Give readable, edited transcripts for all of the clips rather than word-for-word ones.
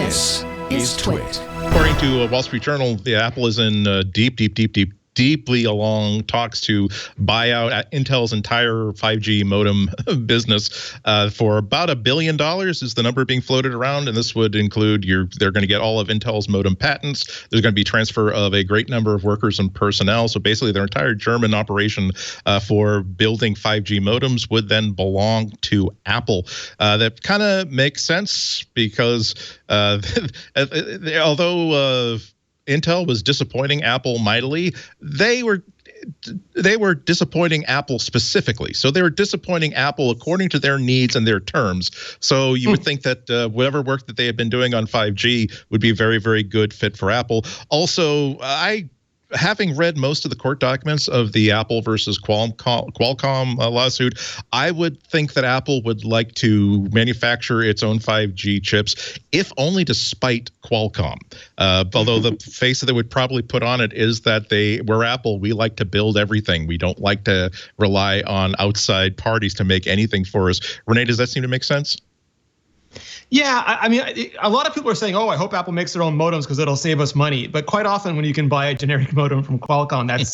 This is TWiT. According to Wall Street Journal, the Apple is in deeply along talks to buy out Intel's entire 5G modem business for about $1 billion is the number being floated around. And this would include they're going to get all of Intel's modem patents. There's going to be transfer of a great number of workers and personnel. So basically their entire German operation for building 5G modems would then belong to Apple. That kind of makes sense because although Intel was disappointing Apple mightily, they were disappointing Apple specifically. So they were disappointing Apple according to their needs and their terms. So you would think that whatever work that they had been doing on 5G would be a very, very good fit for Apple. Also, having read most of the court documents of the Apple versus Qualcomm lawsuit, I would think that Apple would like to manufacture its own 5G chips, if only to spite Qualcomm. Although the face that they would probably put on it is that we're Apple, we like to build everything. We don't like to rely on outside parties to make anything for us. Rene, does that seem to make sense? Yeah, I mean, a lot of people are saying, "Oh, I hope Apple makes their own modems because it'll save us money." But quite often, when you can buy a generic modem from Qualcomm, that's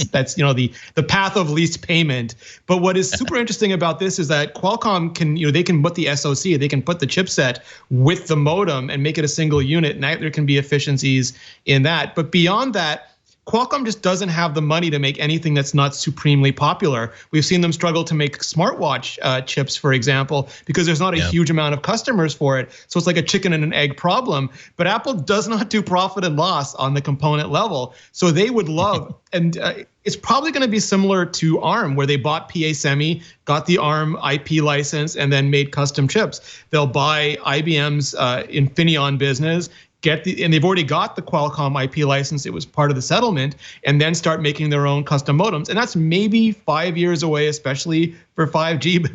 the path of least payment. But what is super interesting about this is that Qualcomm can they can put the SoC, they can put the chipset with the modem and make it a single unit, and there can be efficiencies in that. But beyond that, Qualcomm just doesn't have the money to make anything that's not supremely popular. We've seen them struggle to make smartwatch chips, for example, because there's not a huge amount of customers for it. So it's like a chicken and an egg problem. But Apple does not do profit and loss on the component level. So they would love, and it's probably going to be similar to ARM, where they bought PA Semi, got the ARM IP license, and then made custom chips. They'll buy IBM's Infineon business, and they've already got the Qualcomm IP license. It was part of the settlement, and then start making their own custom modems. And that's maybe 5 years away, especially for 5G. But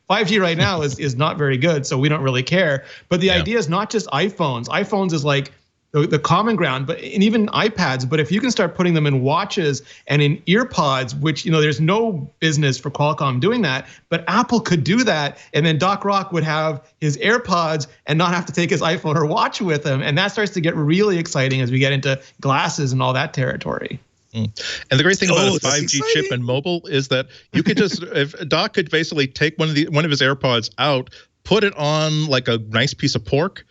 5G right now is not very good, so we don't really care. But the idea is not just iPhones. iPhones is like the common ground, and even iPads. But if you can start putting them in watches and in earpods, which there's no business for Qualcomm doing that, but Apple could do that, and then Doc Rock would have his AirPods and not have to take his iPhone or watch with him, and that starts to get really exciting as we get into glasses and all that territory. And the great thing about a 5G chip and mobile is that you could just, if Doc could basically take one of his AirPods out, put it on like a nice piece of pork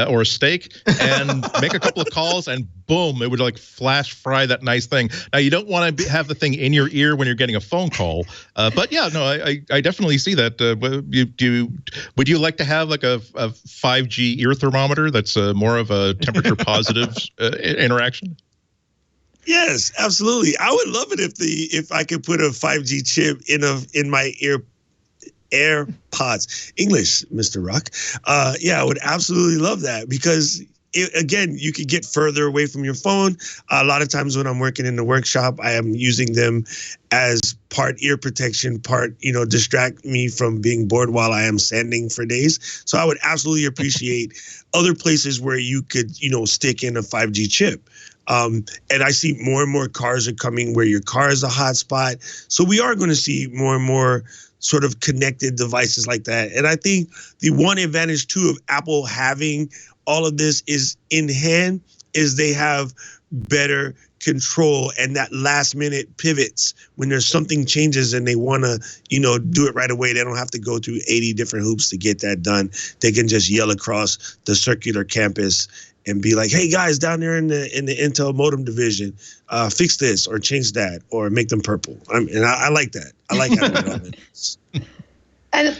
or a steak, and make a couple of calls, and boom, it would like flash fry that nice thing. Now you don't want to have the thing in your ear when you're getting a phone call, but yeah, no, I definitely see that. Would you like to have like a 5G ear thermometer that's more of a temperature positive interaction? Yes, absolutely. I would love it if I could put a 5G chip in my AirPods. English, Mr. Rock. Yeah, I would absolutely love that because again, you could get further away from your phone. A lot of times when I'm working in the workshop, I am using them as part ear protection, part, distract me from being bored while I am sanding for days. So I would absolutely appreciate other places where you could, stick in a 5G chip. And I see more and more cars are coming where your car is a hotspot. So we are going to see more and more sort of connected devices like that. And I think the one advantage too of Apple having all of this is in hand is they have better control, and that last minute pivots when there's something changes and they want to, do it right away. They don't have to go through 80 different hoops to get that done. They can just yell across the circular campus and be like, "Hey guys, down there in the Intel modem division, fix this or change that or make them purple." I like that. I like having it on it. And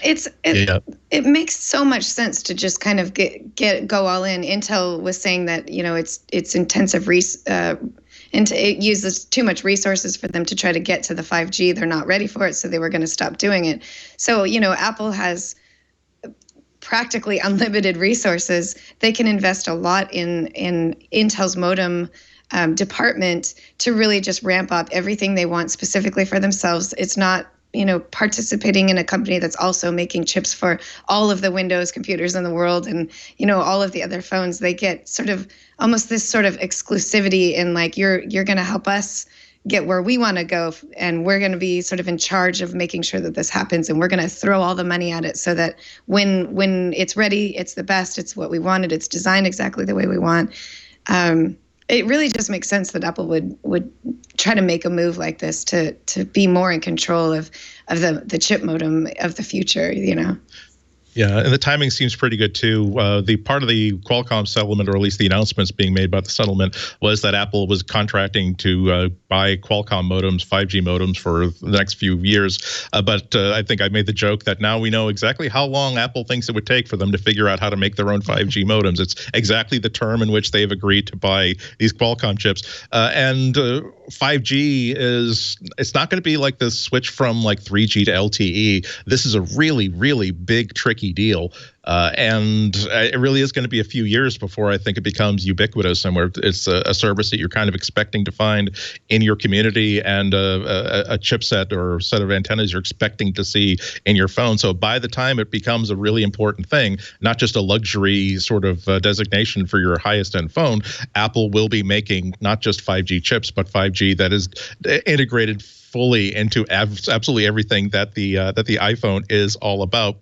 it makes so much sense to just kind of go all in. Intel was saying that it's intensive and it uses too much resources for them to try to get to the 5G. They're not ready for it, so they were going to stop doing it. So Apple has practically unlimited resources. They can invest a lot in Intel's modem department to really just ramp up everything they want specifically for themselves. It's not participating in a company that's also making chips for all of the Windows computers in the world and all of the other phones. They get sort of almost this sort of exclusivity in like you're going to help us get where we want to go, and we're going to be sort of in charge of making sure that this happens, and we're going to throw all the money at it so that when it's ready, it's the best, it's what we wanted, it's designed exactly the way we want. It really just makes sense that Apple would try to make a move like this to be more in control of the chip modem of the future, Yeah, and the timing seems pretty good too. The part of the Qualcomm settlement, or at least the announcements being made by the settlement, was that Apple was contracting to buy Qualcomm modems, 5G modems, for the next few years. But I think I made the joke that now we know exactly how long Apple thinks it would take for them to figure out how to make their own 5G modems. It's exactly the term in which they've agreed to buy these Qualcomm chips. And 5G it's not going to be like the switch from like 3G to LTE. This is a really, really big, tricky deal. And it really is going to be a few years before I think it becomes ubiquitous, and where it's a service that you're kind of expecting to find in your community, and a chipset or set of antennas you're expecting to see in your phone. So by the time it becomes a really important thing, not just a luxury sort of designation for your highest end phone, Apple will be making not just 5G chips, but 5G that is integrated fully into absolutely everything that the iPhone is all about.